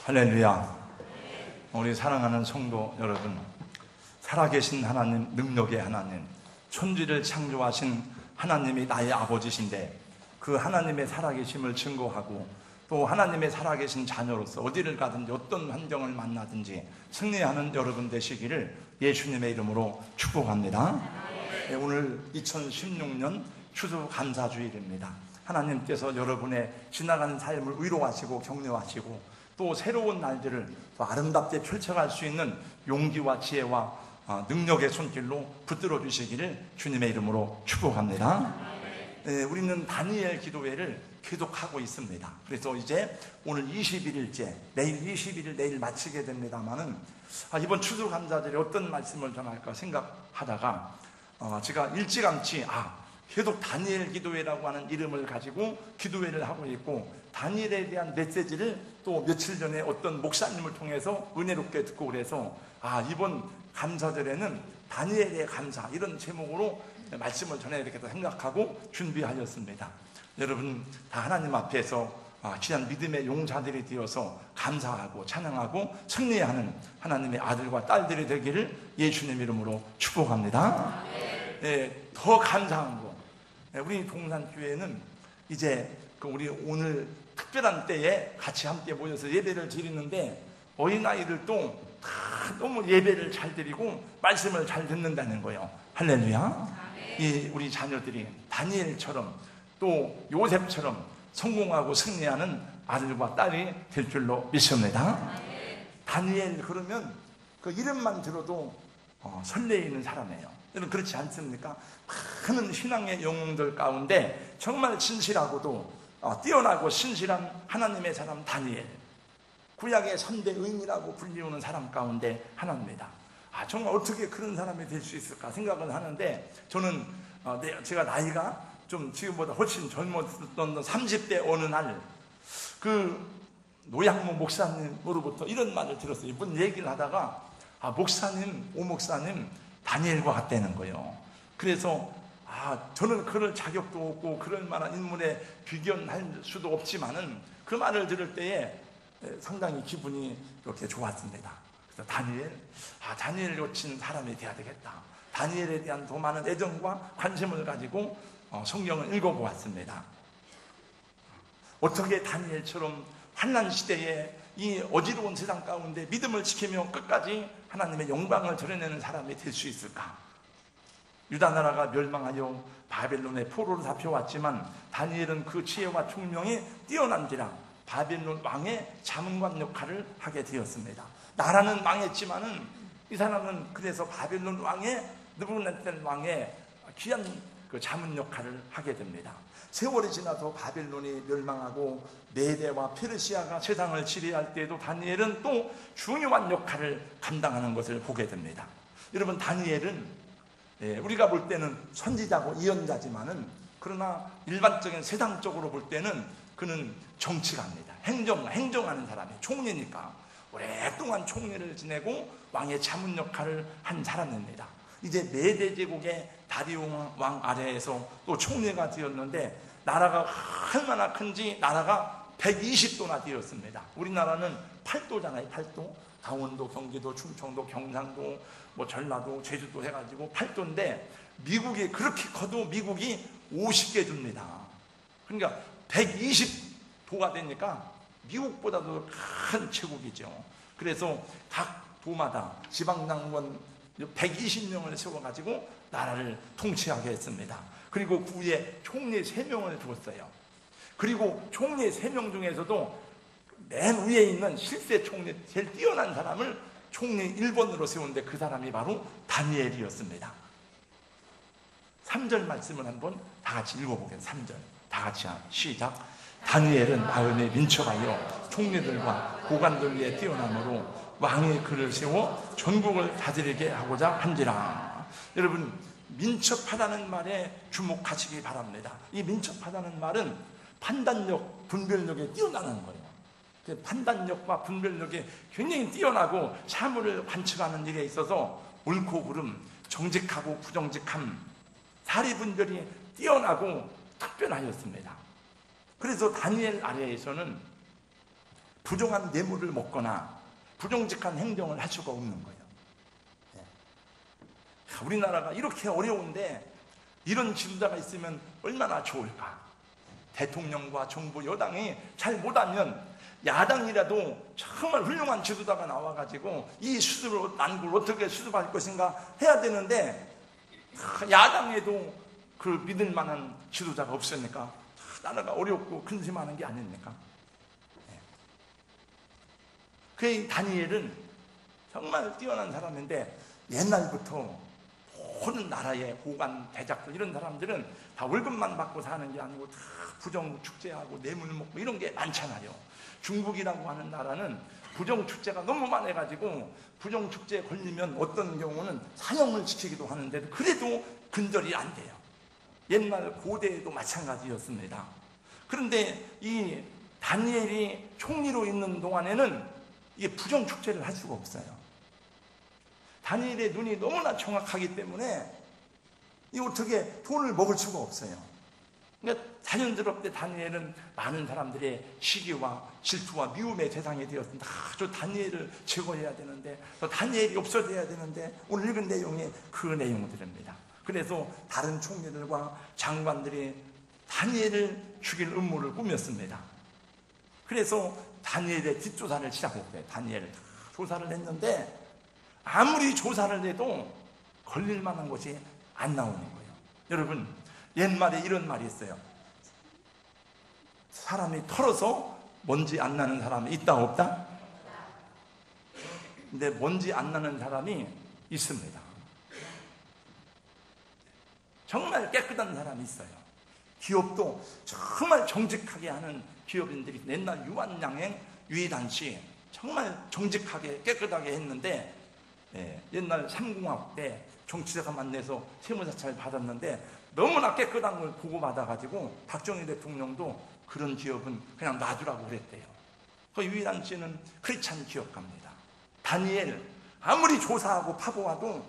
할렐루야. 우리 사랑하는 성도 여러분, 살아계신 하나님, 능력의 하나님, 천지를 창조하신 하나님이 나의 아버지신데 그 하나님의 살아계심을 증거하고 또 하나님의 살아계신 자녀로서 어디를 가든지 어떤 환경을 만나든지 승리하는 여러분 되시기를 예수님의 이름으로 축복합니다. 오늘 2016년 추수감사주일입니다. 하나님께서 여러분의 지나가는 삶을 위로하시고 격려하시고 또 새로운 날들을 더 아름답게 펼쳐갈 수 있는 용기와 지혜와 능력의 손길로 붙들어 주시기를 주님의 이름으로 축복합니다. 우리는 다니엘 기도회를 계속하고 있습니다. 그래서 이제 오늘 21일째, 내일 21일 내일 마치게 됩니다만은 이번 추수감사절에 어떤 말씀을 전할까 생각하다가 제가 일찌감치 계속 다니엘 기도회라고 하는 이름을 가지고 기도회를 하고 있고 다니엘에 대한 메시지를 또 며칠 전에 어떤 목사님을 통해서 은혜롭게 듣고 그래서 이번 감사절에는 다니엘의 감사 이런 제목으로 말씀을 전해야 되겠다 생각하고 준비하였습니다. 여러분 다 하나님 앞에서 귀한 믿음의 용사들이 되어서 감사하고 찬양하고 승리하는 하나님의 아들과 딸들이 되기를 예수님 이름으로 축복합니다. 더 감사한 거, 우리 동산교회는 이제 우리 오늘 특별한 때에 같이 함께 모여서 예배를 드리는데 어린아이들도 다 너무 예배를 잘 드리고 말씀을 잘 듣는다는 거예요. 할렐루야. 우리 자녀들이 다니엘처럼 또 요셉처럼 성공하고 승리하는 아들과 딸이 될 줄로 믿습니다. 다니엘 그러면 그 이름만 들어도 설레이는 사람이에요. 여러분 그렇지 않습니까? 많은 신앙의 영웅들 가운데 정말 진실하고도 뛰어나고 신실한 하나님의 사람 다니엘, 구약의 선대 의인이라고 불리우는 사람 가운데 하나입니다. 정말 어떻게 그런 사람이 될 수 있을까 생각은 하는데 저는 제가 나이가 좀 지금보다 훨씬 젊었던 30대 어느 날 그 노양모 목사님으로부터 이런 말을 들었어요. 이번 얘기를 하다가 목사님, 오 목사님 다니엘과 같다는 거예요. 그래서 저는 그럴 자격도 없고 그럴 만한 인물에 비견할 수도 없지만은 그 말을 들을 때에 상당히 기분이 이렇게 좋았습니다. 그래서 다니엘 요친 사람이 돼야 되겠다. 다니엘에 대한 더 많은 애정과 관심을 가지고 성경을 읽어보았습니다. 어떻게 다니엘처럼 환난 시대에 이 어지러운 세상 가운데 믿음을 지키며 끝까지 하나님의 영광을 드러내는 사람이 될 수 있을까? 유다 나라가 멸망하여 바벨론의 포로로 잡혀왔지만 다니엘은 그 지혜와 총명이 뛰어난지라 바벨론 왕의 자문관 역할을 하게 되었습니다. 나라는 망했지만은 이 사람은 그래서 바벨론 왕의 느부갓네살 왕의 귀한 그 자문 역할을 하게 됩니다. 세월이 지나서 바벨론이 멸망하고 메대와 페르시아가 세상을 지배할 때에도 다니엘은 또 중요한 역할을 감당하는 것을 보게 됩니다. 여러분 다니엘은 우리가 볼 때는 선지자고 예언자지만은 그러나 일반적인 세상적으로 볼 때는 그는 정치가입니다. 행정하는 사람이 총리니까 오랫동안 총리를 지내고 왕의 자문 역할을 한 사람입니다. 이제 메대 제국의 다리오 왕 아래에서 또 총리가 되었는데 나라가 얼마나 큰지 나라가 120도나 되었습니다. 우리나라는 8도잖아요. 8도. 강원도, 경기도, 충청도, 경상도, 전라도, 제주도 해가지고 8도인데 미국이 그렇게 커도 미국이 50개 줍니다. 그러니까 120도가 되니까 미국보다도 큰 제국이죠. 그래서 각 도마다 지방장관 120명을 세워가지고 나라를 통치하게 했습니다. 그리고 그 위에 총리 3명을 두었어요. 그리고 총리 3명 중에서도 맨 위에 있는 실세 총리 제일 뛰어난 사람을 총리 1번으로 세운데 그 사람이 바로 다니엘이었습니다. 3절 말씀을 한번 다 같이 읽어보겠습니다. 3절 다 같이 시작. 다니엘은 마음에 민첩하여 총리들과 고관들 위에 뛰어남으로 왕이 그를 세워 전국을 다스리게 하고자 한지라. 여러분 민첩하다는 말에 주목하시기 바랍니다. 이 민첩하다는 말은 판단력, 분별력에 뛰어나는 거예요. 그 판단력과 분별력이 굉장히 뛰어나고 사물을 관측하는 일에 있어서 옳고 그름, 정직하고 부정직함, 사리분별이 뛰어나고 특별하였습니다. 그래서 다니엘 아래에서는 부정한 뇌물을 먹거나 부정직한 행동을 할 수가 없는 거예요. 우리나라가 이렇게 어려운데 이런 지도자가 있으면 얼마나 좋을까. 대통령과 정부 여당이 잘 못하면 야당이라도 정말 훌륭한 지도자가 나와가지고 이 난국을 어떻게 수습할 것인가 해야 되는데, 야당에도 그 믿을 만한 지도자가 없으니까 나라가 어렵고 근심하는 게 아닙니까? 그 다니엘은 정말 뛰어난 사람인데, 옛날부터 모든 나라의 호관, 대작들 이런 사람들은 다 월급만 받고 사는 게 아니고 다 부정축제하고 뇌물 먹고 이런 게 많잖아요. 중국이라고 하는 나라는 부정축제가 너무 많아가지고 부정축제에 걸리면 어떤 경우는 사형을 시키기도 하는데도 그래도 근절이 안 돼요. 옛날 고대에도 마찬가지였습니다. 그런데 이 다니엘이 총리로 있는 동안에는 이게 부정축제를 할 수가 없어요. 다니엘의 눈이 너무나 정확하기 때문에 이 어떻게 돈을 먹을 수가 없어요. 그러니까 자연스럽게 다니엘은 많은 사람들의 시기와 질투와 미움의 대상이 되었습니다. 저 다니엘을 제거해야 되는데, 저 다니엘이 없어져야 되는데, 오늘 읽은 내용이 그 내용들입니다. 그래서 다른 총리들과 장관들이 다니엘을 죽일 음모를 꾸몄습니다. 그래서 다니엘의 뒷조사를 시작했어요. 다니엘을 조사를 했는데 아무리 조사를 해도 걸릴 만한 것이 안 나오는 거예요. 여러분, 옛말에 이런 말이 있어요. 사람이 털어서 먼지 안 나는 사람이 있다 없다? 근데 먼지 안 나는 사람이 있습니다. 정말 깨끗한 사람이 있어요. 기업도 정말 정직하게 하는 기업인들이, 옛날 유한양행, 유희단씨 정말 정직하게 깨끗하게 했는데, 옛날 삼공화국 때 정치자가 만나서 세무사찰 받았는데 너무나 깨끗한 걸 보고받아가지고 박정희 대통령도 그런 기업은 그냥 놔두라고 그랬대요. 그 유일한 씨는 그렇지 않은 기업가입니다. 다니엘 아무리 조사하고 파보아도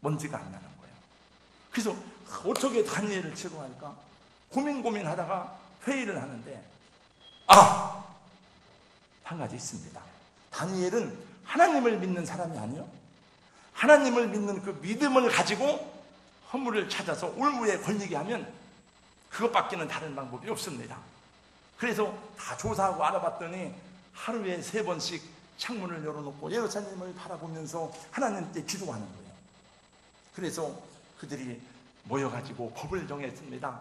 먼지가 안 나는 거예요. 그래서 어떻게 다니엘을 제거할까 고민하다가 회의를 하는데, 한 가지 있습니다. 다니엘은 하나님을 믿는 사람이 아니요, 하나님을 믿는 그 믿음을 가지고 허물을 찾아서 올무에 걸리게 하면 그것밖에는 다른 방법이 없습니다. 그래서 다 조사하고 알아봤더니 하루에 3번씩 창문을 열어놓고 예루살렘을 바라보면서 하나님께 기도하는 거예요. 그래서 그들이 모여가지고 법을 정했습니다.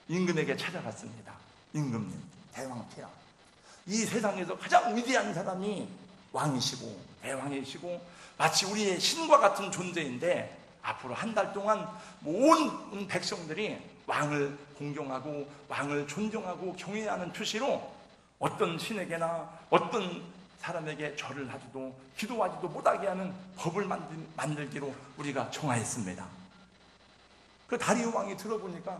임금에게 찾아갔습니다. 임금님, 대왕 폐하, 이 세상에서 가장 위대한 사람이 왕이시고 대왕이시고 마치 우리의 신과 같은 존재인데, 앞으로 한 달 동안 온 백성들이 왕을 공경하고 왕을 존경하고 경외하는 표시로 어떤 신에게나 어떤 사람에게 절을 하지도 기도하지도 못하게 하는 법을 만들기로 우리가 정하였습니다. 그 다리오 왕이 들어보니까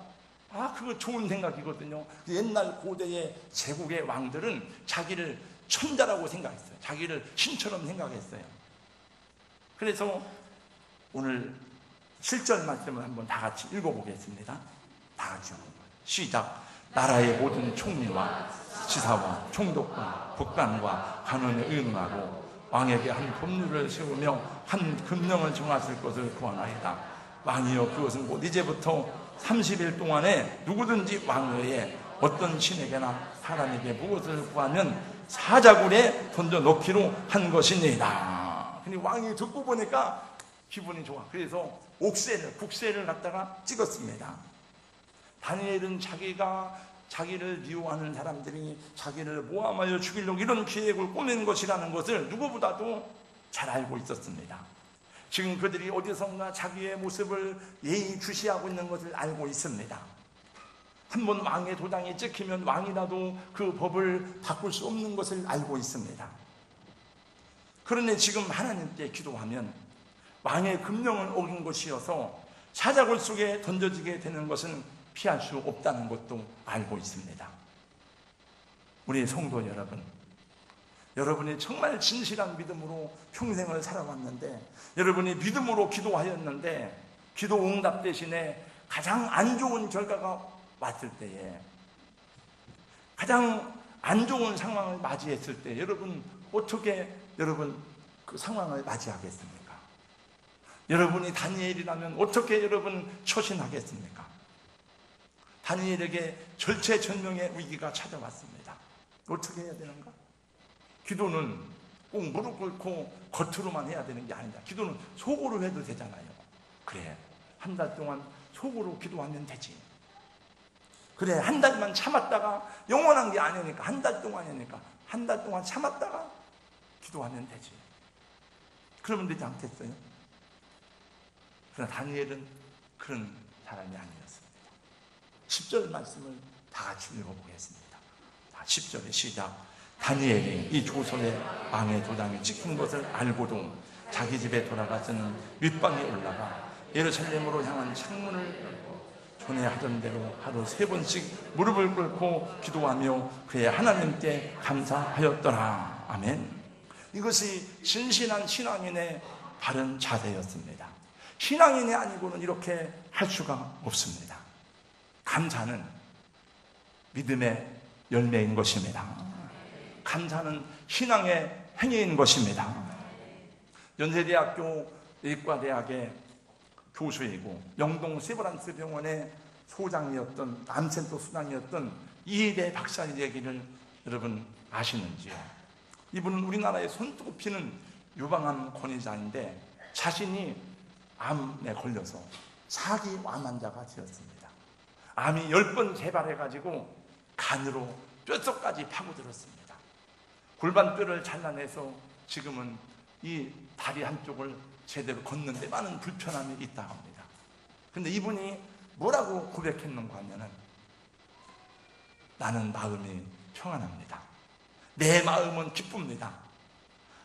그거 좋은 생각이거든요. 옛날 고대의 제국의 왕들은 자기를 천자라고 생각했어요. 자기를 신처럼 생각했어요. 그래서 오늘 7절 말씀을 한번 다 같이 읽어보겠습니다. 다 같이 시작. 나라의 모든 총리와 지사와 총독과 북관과 관원에 의논하고 왕에게 한 법률을 세우며 한 금령을 정하실 것을 구하나이다. 왕이여, 그것은 곧 이제부터 30일 동안에 누구든지 왕외에 어떤 신에게나 사람에게 무엇을 구하면 사자굴에 던져 넣기로 한 것이니이다. 근데 왕이 듣고 보니까 기분이 좋아. 그래서 국세를 갖다가 찍었습니다. 다니엘은 자기를 미워하는 사람들이 자기를 모함하여 죽이려고 이런 계획을 꾸민 것이라는 것을 누구보다도 잘 알고 있었습니다. 지금 그들이 어디선가 자기의 모습을 예의주시하고 있는 것을 알고 있습니다. 한번 왕의 도장이 찍히면 왕이라도 그 법을 바꿀 수 없는 것을 알고 있습니다. 그런데 지금 하나님께 기도하면 왕의 금령을 어긴 것이어서 사자굴 속에 던져지게 되는 것은 피할 수 없다는 것도 알고 있습니다. 우리 성도 여러분, 여러분이 정말 진실한 믿음으로 평생을 살아왔는데, 여러분이 믿음으로 기도하였는데 기도 응답 대신에 가장 안 좋은 결과가 왔을 때에, 가장 안 좋은 상황을 맞이했을 때 여러분 어떻게 그 상황을 맞이하겠습니까? 여러분이 다니엘이라면 어떻게 여러분 처신하겠습니까? 다니엘에게 절체절명의 위기가 찾아왔습니다. 어떻게 해야 되는가? 기도는 꼭 무릎 꿇고 겉으로만 해야 되는 게 아니다. 기도는 속으로 해도 되잖아요. 그래, 한 달 동안 속으로 기도하면 되지. 그래, 한 달만 참았다가, 영원한 게 아니니까 한 달 동안이니까 한 달 동안 참았다가 기도하면 되지. 그러면 되지 않겠어요? 그러나 다니엘은 그런 사람이 아니었습니다. 10절 말씀을 다 같이 읽어보겠습니다. 10절에 시작. 다니엘이 이 조선의 왕의 도장이 찍힌 것을 알고도 자기 집에 돌아가서는 윗방에 올라가 예루살렘으로 향한 창문을 열고 전에 하던 대로 하루 3번씩 무릎을 꿇고 기도하며 그의 하나님께 감사하였더라. 아멘. 이것이 진실한 신앙인의 바른 자세였습니다. 신앙인이 아니고는 이렇게 할 수가 없습니다. 감사는 믿음의 열매인 것입니다. 감사는 신앙의 행위인 것입니다. 연세대학교 의과대학의 교수이고 영동 세브란스 병원의 소장이었던 암센터 수장이었던 이희대 박사의 얘기를 여러분 아시는지요? 이분은 우리나라의 손꼽히는 유방암 권위자인데 자신이 암에 걸려서 사기 암 환자가 되었습니다. 암이 10번 재발해가지고 간으로 뼛속까지 파고들었습니다. 골반뼈를 잘라내서 지금은 이 다리 한쪽을 제대로 걷는데 많은 불편함이 있다 합니다. 근데 이분이 뭐라고 고백했는가 하면은 나는 마음이 평안합니다. 내 마음은 기쁩니다.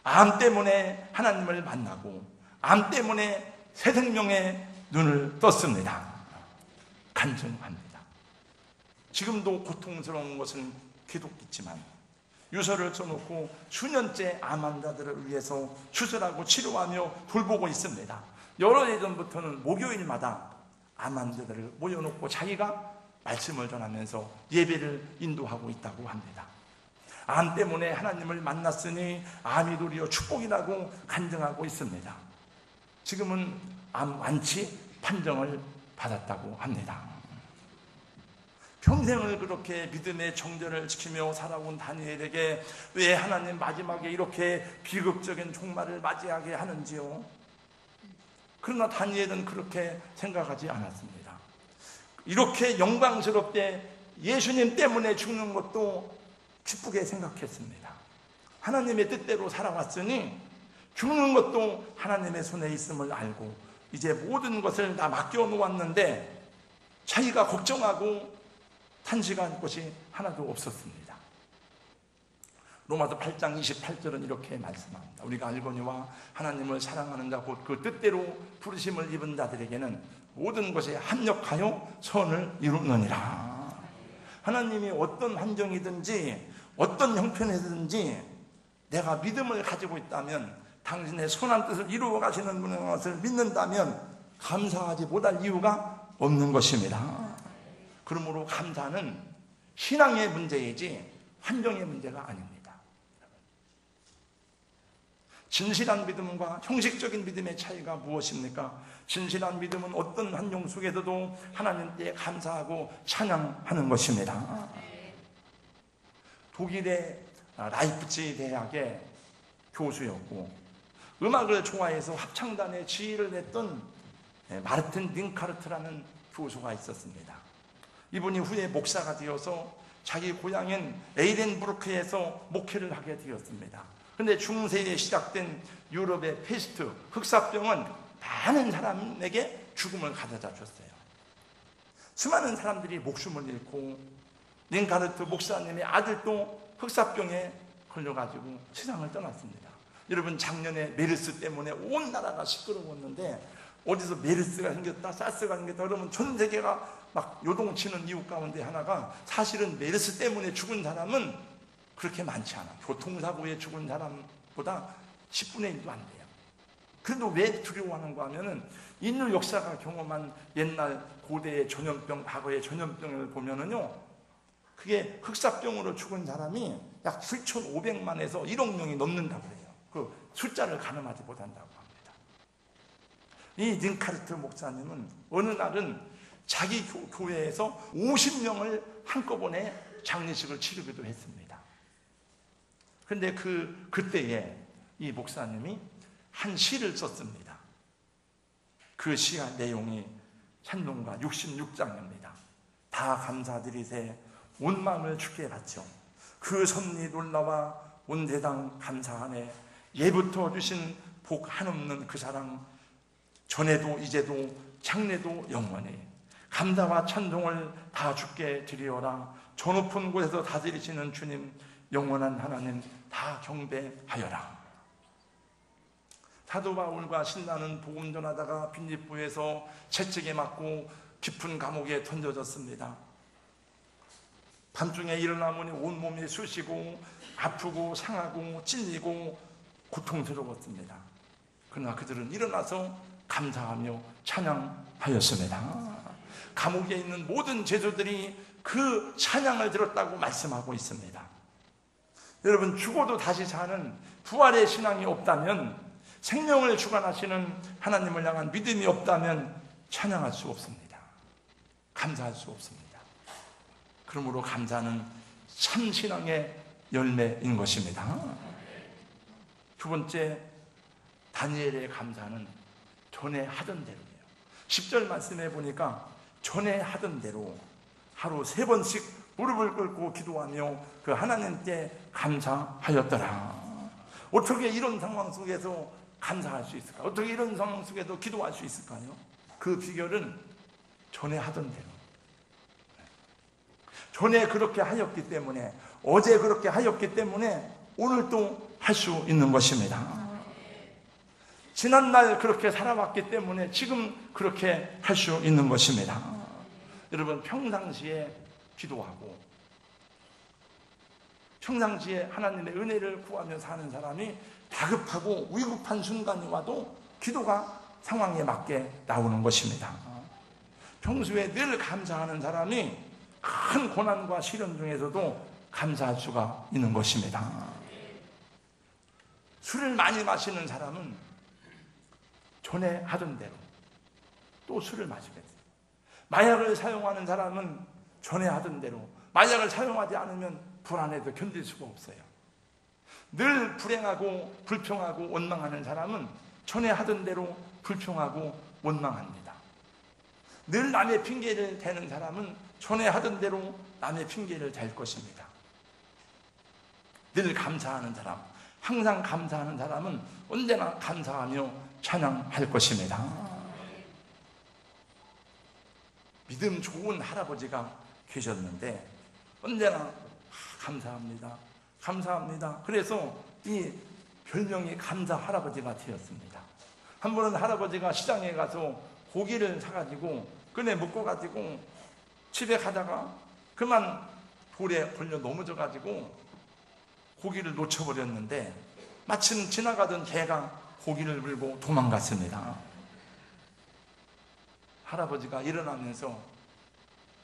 암 때문에 하나님을 만나고 암 때문에 새 생명의 눈을 떴습니다. 간증합니다. 지금도 고통스러운 것은 계속 있지만 유서를 써놓고 수년째 암 환자들을 위해서 수술하고 치료하며 돌보고 있습니다. 여러 해 전부터는 목요일마다 암 환자들을 모여놓고 자기가 말씀을 전하면서 예배를 인도하고 있다고 합니다. 암 때문에 하나님을 만났으니 암이 도리어 축복이라고 간증하고 있습니다. 지금은 암 완치 판정을 받았다고 합니다. 평생을 그렇게 믿음의 정절을 지키며 살아온 다니엘에게 왜 하나님 마지막에 이렇게 비극적인 종말을 맞이하게 하는지요? 그러나 다니엘은 그렇게 생각하지 않았습니다. 이렇게 영광스럽게 예수님 때문에 죽는 것도 기쁘게 생각했습니다. 하나님의 뜻대로 살아왔으니 죽는 것도 하나님의 손에 있음을 알고 이제 모든 것을 다 맡겨놓았는데 자기가 걱정하고 탄식할 것이 하나도 없었습니다. 로마서 8장 28절은 이렇게 말씀합니다. 우리가 알거니와 하나님을 사랑하는 자 곧 그 뜻대로 부르심을 입은 자들에게는 모든 것에 합력하여 선을 이루느니라. 하나님이 어떤 환경이든지 어떤 형편이든지 내가 믿음을 가지고 있다면 당신의 선한 뜻을 이루어 가시는 분의 것을 믿는다면 감사하지 못할 이유가 없는 것입니다. 그러므로 감사는 신앙의 문제이지 환경의 문제가 아닙니다. 진실한 믿음과 형식적인 믿음의 차이가 무엇입니까? 진실한 믿음은 어떤 환경 속에서도 하나님께 감사하고 찬양하는 것입니다. 독일의 라이프치히 대학의 교수였고 음악을 좋아해서 합창단의 지휘를 했던 마르틴 링카르트라는 교수가 있었습니다. 이분이 후에 목사가 되어서 자기 고향인 에이렌부르크에서 목회를 하게 되었습니다. 그런데 중세에 시작된 유럽의 페스트, 흑사병은 많은 사람에게 죽음을 가져다 줬어요. 수많은 사람들이 목숨을 잃고 링카르트 목사님의 아들도 흑사병에 걸려가지고 세상을 떠났습니다. 여러분 작년에 메르스 때문에 온 나라가 시끄러웠는데 어디서 메르스가 생겼다 사스가 생겼다 그러면 전 세계가 막 요동치는 이유 가운데 하나가 사실은 메르스 때문에 죽은 사람은 그렇게 많지 않아. 교통사고에 죽은 사람보다 10분의 1도 안 돼요. 그래도 왜 두려워하는가 하면은 인류 역사가 경험한 옛날 고대의 전염병, 과거의 전염병을 보면은요 그게 흑사병으로 죽은 사람이 약 7,500만에서 1억 명이 넘는다고 그래요. 그 숫자를 가늠하지 못한다고 합니다. 이 닌카르트 목사님은 어느 날은 자기 교회에서 50명을 한꺼번에 장례식을 치르기도 했습니다. 그런데 그때에 이 목사님이 한 시를 썼습니다. 그 시의 내용이 찬송가 66장입니다. 다 감사드리세 온 마음을 주께 바쳐 그 섭리 놀라와 온 세상 감사하네 예부터 주신 복 한없는 그 사랑 전에도 이제도 장래도 영원히 감사와 찬송을 다 주께 드리어라 저 높은 곳에서 다스리시는 주님 영원한 하나님 다 경배하여라. 사도 바울과 신라는 복음 전하다가 빈집부에서 채찍에 맞고 깊은 감옥에 던져졌습니다. 밤중에 일어나보니 온몸이 쑤시고 아프고 상하고 찔리고 고통스러웠습니다. 그러나 그들은 일어나서 감사하며 찬양하였습니다. 감옥에 있는 모든 제자들이 그 찬양을 들었다고 말씀하고 있습니다. 여러분, 죽어도 다시 사는 부활의 신앙이 없다면, 생명을 주관하시는 하나님을 향한 믿음이 없다면 찬양할 수 없습니다. 감사할 수 없습니다. 그러므로 감사는 참 신앙의 열매인 것입니다. 두 번째, 다니엘의 감사는 전에 하던 대로예요. 10절 말씀해 보니까 전에 하던 대로 하루 3번씩 무릎을 꿇고 기도하며 그 하나님께 감사하였더라. 어떻게 이런 상황 속에서 감사할 수 있을까? 어떻게 이런 상황 속에서 기도할 수 있을까요? 그 비결은 전에 하던 대로, 전에 그렇게 하였기 때문에, 어제 그렇게 하였기 때문에 오늘도 할 수 있는 것입니다. 지난날 그렇게 살아왔기 때문에 지금 그렇게 할 수 있는 것입니다. 여러분, 평상시에 기도하고 평상시에 하나님의 은혜를 구하며 사는 사람이 다급하고 위급한 순간이 와도 기도가 상황에 맞게 나오는 것입니다. 평소에 늘 감사하는 사람이 큰 고난과 시련 중에서도 감사할 수가 있는 것입니다. 술을 많이 마시는 사람은 전에 하던 대로 또 술을 마시겠어요. 마약을 사용하는 사람은 전에 하던 대로, 마약을 사용하지 않으면 불안해도 견딜 수가 없어요. 늘 불행하고 불평하고 원망하는 사람은 전에 하던 대로 불평하고 원망합니다. 늘 남의 핑계를 대는 사람은 전에 하던 대로 남의 핑계를 댈 것입니다. 늘 감사하는 사람, 항상 감사하는 사람은 언제나 감사하며 찬양할 것입니다. 믿음 좋은 할아버지가 계셨는데 언제나 감사합니다, 감사합니다. 그래서 이 별명이 감사 할아버지가 되었습니다. 한 번은 할아버지가 시장에 가서 고기를 사가지고 끈에 묶어가지고 집에 가다가 그만 돌에 걸려 넘어져가지고 고기를 놓쳐버렸는데 마침 지나가던 개가 고기를 물고 도망갔습니다. 할아버지가 일어나면서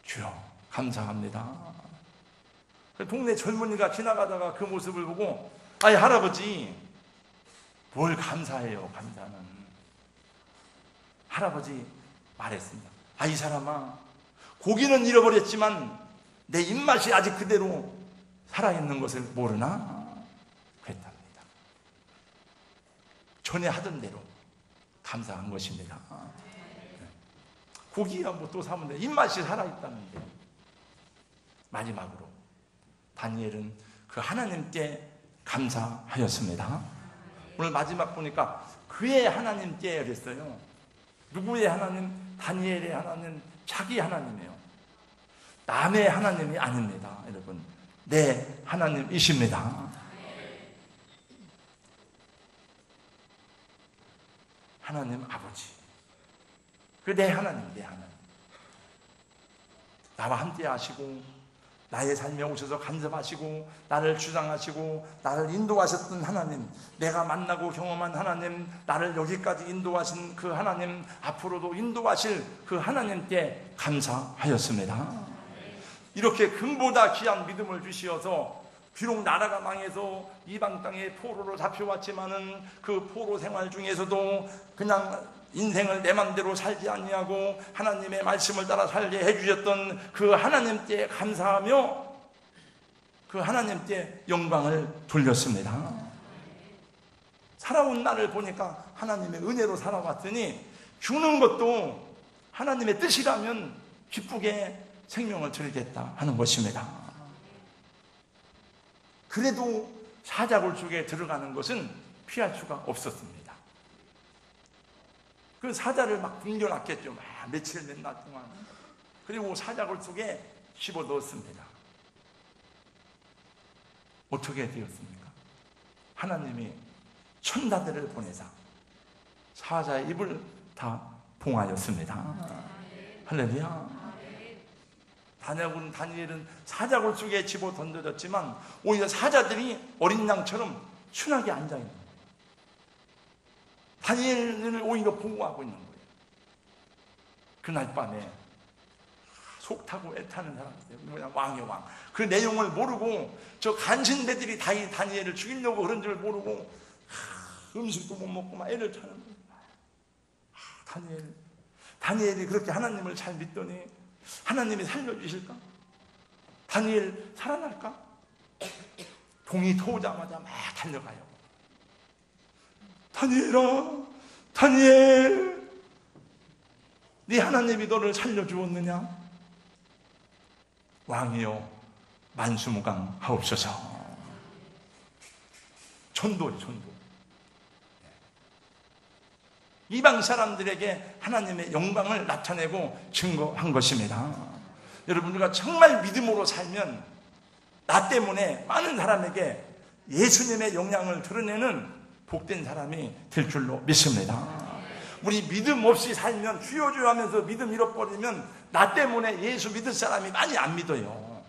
주여 감사합니다. 그 동네 젊은이가 지나가다가 그 모습을 보고 아이 할아버지 뭘 감사해요. 감사는 할아버지 말했습니다. 아, 이 사람아, 고기는 잃어버렸지만 내 입맛이 아직 그대로 살아있는 것을 모르나? 그랬답니다. 전에 하던 대로 감사한 것입니다. 고기야 뭐 또 사면 돼. 입맛이 살아있다는데. 마지막으로 다니엘은 그 하나님께 감사하였습니다. 오늘 마지막 보니까 그의 하나님께 그랬어요. 누구의 하나님? 다니엘의 하나님, 자기 하나님이에요. 남의 하나님이 아닙니다. 여러분, 내 하나님이십니다. 하나님 아버지, 그 내 하나님, 내 하나님, 나와 함께 하시고 나의 삶에 오셔서 간섭하시고 나를 주장하시고 나를 인도하셨던 하나님, 내가 만나고 경험한 하나님, 나를 여기까지 인도하신 그 하나님, 앞으로도 인도하실 그 하나님께 감사하였습니다. 이렇게 금보다 귀한 믿음을 주시어서 비록 나라가 망해서 이방 땅에 포로로 잡혀왔지만은 그 포로 생활 중에서도 그냥 인생을 내 맘대로 살지 아니하고 하나님의 말씀을 따라 살게 해주셨던 그 하나님께 감사하며 그 하나님께 영광을 돌렸습니다. 살아온 나를 보니까 하나님의 은혜로 살아왔더니 죽는 것도 하나님의 뜻이라면 기쁘게 생명을 드리겠다 하는 것입니다. 그래도 사자굴 속에 들어가는 것은 피할 수가 없었습니다. 그 사자를 막 굶겨놨겠죠. 며칠 몇 날 동안. 그리고 사자굴 속에 집어넣었습니다. 어떻게 되었습니까? 하나님이 천사들을 보내사 사자의 입을 다 봉하였습니다. 할렐루야. 다니엘은 사자굴 속에 집어 던져졌지만 오히려 사자들이 어린 양처럼 순하게 앉아있는 거예요. 다니엘을 오히려 보호하고 있는 거예요. 그날 밤에 속 타고 애타는 사람들, 왕의 왕. 그 내용을 모르고 저 간신배들이 다니엘을 죽이려고 그런 줄 모르고 음식도 못 먹고 막 애를 타는 거예요. 다니엘이 그렇게 하나님을 잘 믿더니 하나님이 살려주실까? 다니엘 살아날까? 동이 터오자마자 막 달려가요. 다니엘아, 다니엘, 네 하나님이 너를 살려주었느냐? 왕이여 만수무강 하옵소서. 전도예요, 전도. 이방 사람들에게 하나님의 영광을 나타내고 증거한 것입니다. 여러분, 우리가 정말 믿음으로 살면 나 때문에 많은 사람에게 예수님의 영향을 드러내는 복된 사람이 될 줄로 믿습니다. 우리 믿음 없이 살면 주여주여 하면서 믿음 잃어버리면 나 때문에 예수 믿을 사람이 많이 안 믿어요.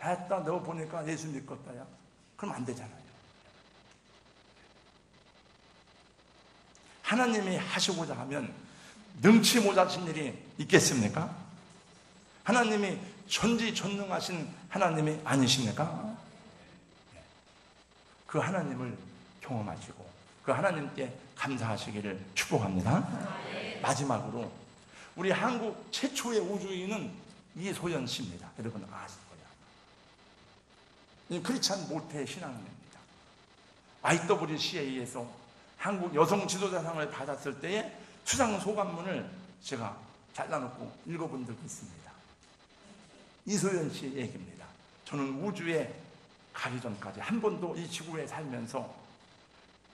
했다 너 보니까 예수 믿겠다야. 그럼 안 되잖아요. 하나님이 하시고자 하면 능치 못하신 일이 있겠습니까? 하나님이 전지전능하신 하나님이 아니십니까? 그 하나님을 경험하시고 그 하나님께 감사하시기를 축복합니다. 마지막으로 우리 한국 최초의 우주인은 이소연 씨입니다. 여러분 아실 거예요. 크리스찬 모태 신앙입니다. IWCA에서 한국 여성 지도자상을 받았을 때의 수상 소감문을 제가 잘라놓고 읽어본 적이 있습니다. 이소연 씨의 얘기입니다. 저는 우주에 가기 전까지 한 번도 이 지구에 살면서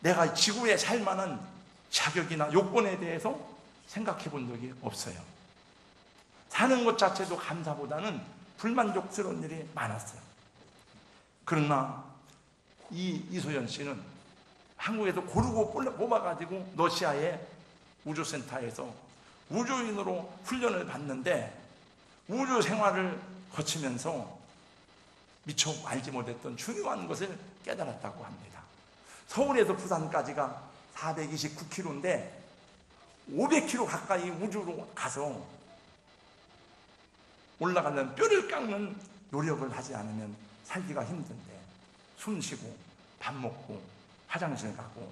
내가 지구에 살 만한 자격이나 요건에 대해서 생각해 본 적이 없어요. 사는 것 자체도 감사보다는 불만족스러운 일이 많았어요. 그러나 이소연 씨는 한국에서 고르고 뽑아가지고 러시아의 우주센터에서 우주인으로 훈련을 받는데 우주 생활을 거치면서 미처 알지 못했던 중요한 것을 깨달았다고 합니다. 서울에서 부산까지가 429km인데 500km 가까이 우주로 가서 올라가려면 뼈를 깎는 노력을 하지 않으면 살기가 힘든데 숨 쉬고 밥 먹고 화장실 가고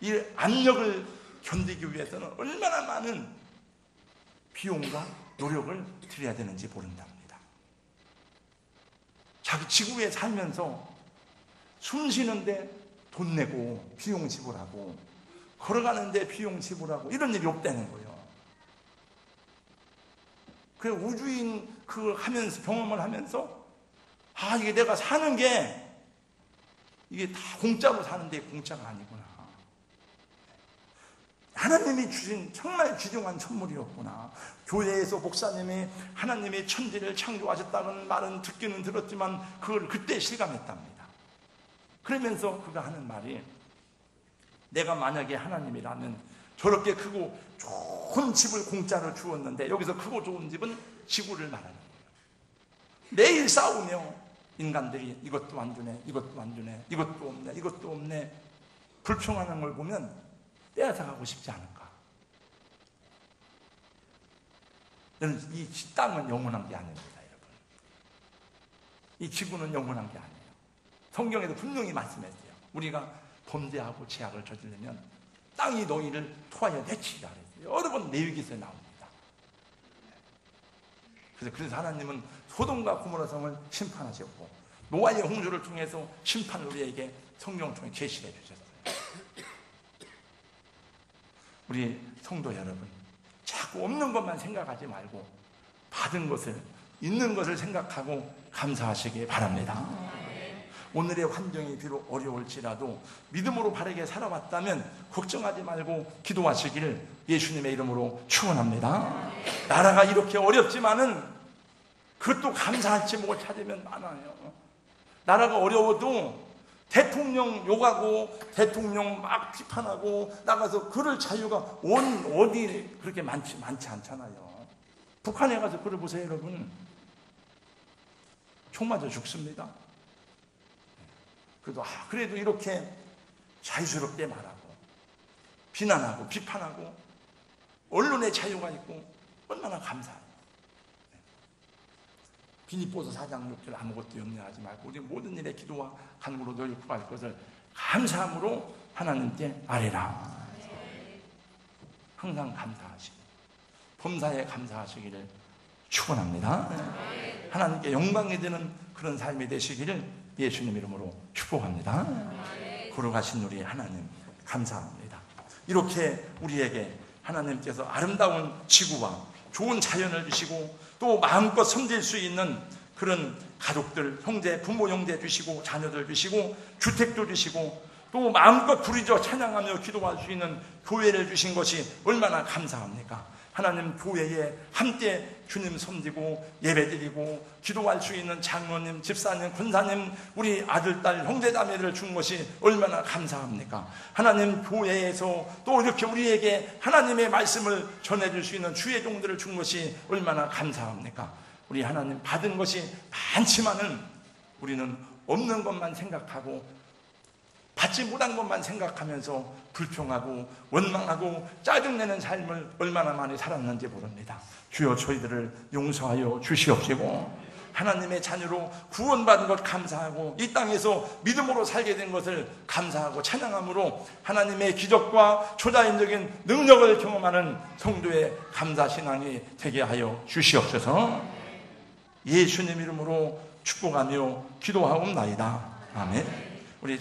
이 압력을 견디기 위해서는 얼마나 많은 비용과 노력을 들여야 되는지 모른답니다. 자기 지구에 살면서 숨 쉬는데 돈 내고 비용 지불하고 걸어가는데 비용 지불하고 이런 일이 없다는 거예요. 그 우주인 그걸 하면서 경험을 하면서 이게 내가 사는 게 이게 다 공짜로 사는데 공짜가 아니구나. 하나님이 주신 정말 귀중한 선물이었구나. 교회에서 목사님이 하나님이 천지를 창조하셨다는 말은 듣기는 들었지만 그걸 그때 실감했답니다. 그러면서 그가 하는 말이 내가 만약에 하나님이라면 저렇게 크고 좋은 집을 공짜로 주었는데 여기서 크고 좋은 집은 지구를 말하는 거예요. 매일 싸우며 인간들이 이것도 안 주네, 이것도 안 주네, 이것도 없네, 이것도 없네 불평하는 걸 보면 떼앗아가고 싶지 않은가. 이 땅은 영원한 게 아닙니다, 여러분. 이 지구는 영원한 게 아니에요. 성경에도 분명히 말씀했어요. 우리가 범죄하고 죄악을 저지르면 땅이 너희를 토하여 내치리라 그랬어요. 여러 번 레위기서에 나옵니다. 그래서 하나님은 소돔과 고모라 성을 심판하셨고 노아의 홍수를 통해서 심판을 우리에게 성경을 통해 계시해 주셨어요. 우리 성도 여러분, 자꾸 없는 것만 생각하지 말고 받은 것을, 있는 것을 생각하고 감사하시기 바랍니다. 오늘의 환경이 비록 어려울지라도 믿음으로 바르게 살아왔다면 걱정하지 말고 기도하시기를 예수님의 이름으로 축원합니다. 나라가 이렇게 어렵지만은 그것도 감사할지 뭘 찾으면 많아요. 나라가 어려워도 대통령 욕하고 대통령 막 비판하고 나가서 그럴 자유가 어디 그렇게 많지 않잖아요. 북한에 가서 그걸 보세요, 여러분. 총 맞아 죽습니다. 그래도 이렇게 자유스럽게 말하고 비난하고 비판하고 언론의 자유가 있고 얼마나 감사해요. 빌립보서 4장 6절 아무것도 염려하지 말고 우리 모든 일에 기도와 간구로 너희 구할 것을 감사함으로 하나님께 아뢰라. 항상 감사하시고 범사에 감사하시기를 축원합니다. 하나님께 영광이 되는 그런 삶이 되시기를 예수님 이름으로 축복합니다. 거룩하신 우리 하나님 감사합니다. 이렇게 우리에게 하나님께서 아름다운 지구와 좋은 자연을 주시고 또 마음껏 섬길 수 있는 그런 가족들, 형제, 부모 형제 주시고 자녀들 주시고 주택도 주시고 또 마음껏 부르짖어 찬양하며 기도할 수 있는 교회를 주신 것이 얼마나 감사합니까? 하나님 교회에 함께 주님 섬기고 예배드리고 기도할 수 있는 장로님, 집사님, 권사님, 우리 아들, 딸, 형제, 자매를 준 것이 얼마나 감사합니까? 하나님 교회에서 또 이렇게 우리에게 하나님의 말씀을 전해줄 수 있는 주의 종들을 준 것이 얼마나 감사합니까? 우리 하나님 받은 것이 많지만은 우리는 없는 것만 생각하고 받지 못한 것만 생각하면서 불평하고 원망하고 짜증내는 삶을 얼마나 많이 살았는지 모릅니다. 주여 저희들을 용서하여 주시옵시고 하나님의 자녀로 구원받은 것 감사하고 이 땅에서 믿음으로 살게 된 것을 감사하고 찬양함으로 하나님의 기적과 초자연적인 능력을 경험하는 성도의 감사신앙이 되게 하여 주시옵소서. 예수님 이름으로 축복하며 기도하옵나이다. 아멘. 우리